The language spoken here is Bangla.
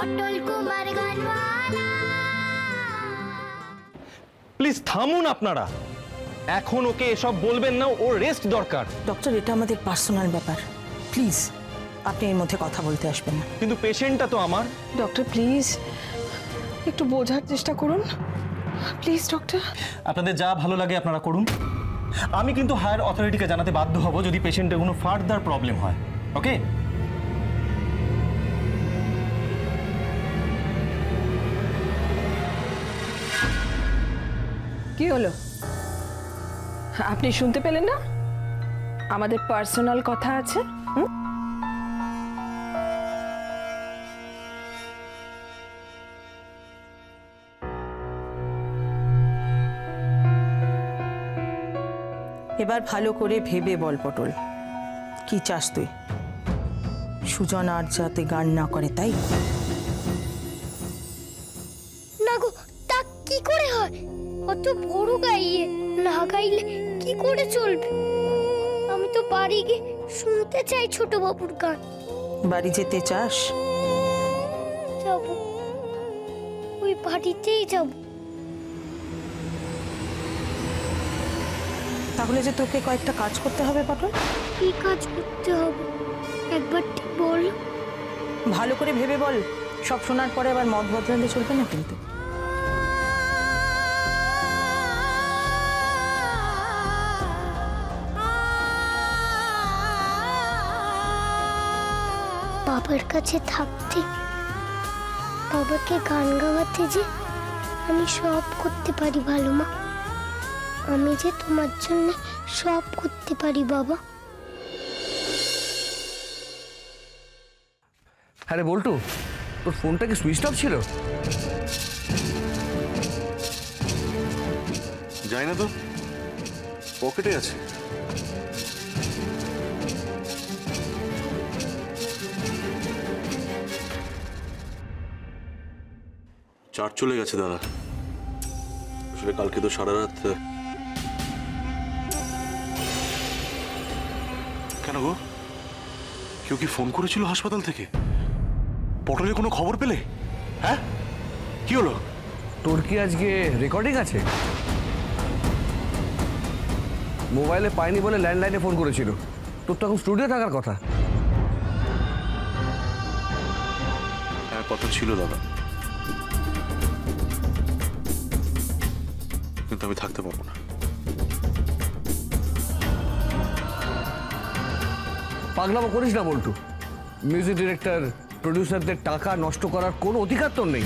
পটল কুমার গানওয়ালা। প্লিজ থামুন আপনারা, এখন ওকে এসব বলবেন না, ওর রেস্ট দরকার। ডক্টর, এটা আমাদের পার্সোনাল ব্যাপার, প্লিজ আপনি এর মধ্যে কথা বলতে আসবেন না। কিন্তু পেশেন্টটা তো আমার। ডক্টর প্লিজ একটু বোঝার চেষ্টা করুন, প্লিজ ডক্টর। আপনাদের যা ভালো লাগে আপনারা করুন, আমি কিন্তু হায়ার অথরিটিকে জানাতে বাধ্য হব যদি পেশেন্টের কোনো ফার্দার প্রবলেম হয়। ওকে? কি হলো, আপনি শুনতে পেলেন না? আমাদের পার্সোনাল কথা আছে। এবার ভালো করে ভেবে বল পটল, কি চাস তুই? সুজন আর যাতে গান না করে, তাই? না গো, তা কি করে হয়? অত বড় গাইয়ে না গাইলে কি করে চলবে? আমি তো বাড়ি গিয়ে শুনতে চাই ছোট বাবুর গান। বাড়ি যেতে চাস? যাব, ওই বাড়িতেই যাব। তাহলে যে তোকে কয়েকটা কাজ করতে হবে পটল। কি কাজ করতে হবে একবার ঠিক বল। ভালো করে ভেবে বল, সব শোনার পরে আবার মত বদলালে চলবে না কিন্তু। বাবার কাছে থাকতে, বাবাকে গান গাওয়াতে যে আমি সব করতে পারি ভালো মা। আমি যে তোমার জন্য সব করতে পারি বাবা। আরে বল্টু, তোর ফোনটা কি সুইচ অফ ছিল? যাই না তো, পকেটে আছে। চার্জ চলে গেছে দাদা। আসলে কালকে তো সারা রাত। কেন গো, কেউ কি ফোন করেছিল হাসপাতাল থেকে? পটলের কোনো খবর পেলে? হ্যাঁ, কি হলো? তোর কি আজকে রেকর্ডিং আছে? মোবাইলে পাইনি বলে ল্যান্ডলাইনে ফোন করেছিল। তোর তো এখন স্টুডিও থাকার কথা। হ্যাঁ, কথা ছিল দাদা, কিন্তু আমি থাকতে পারবো না। পাগলামো করিস না বল্টু। মিউজিক ডিরেক্টর, প্রডিউসারদের টাকা নষ্ট করার কোনো অধিকার তোর নেই।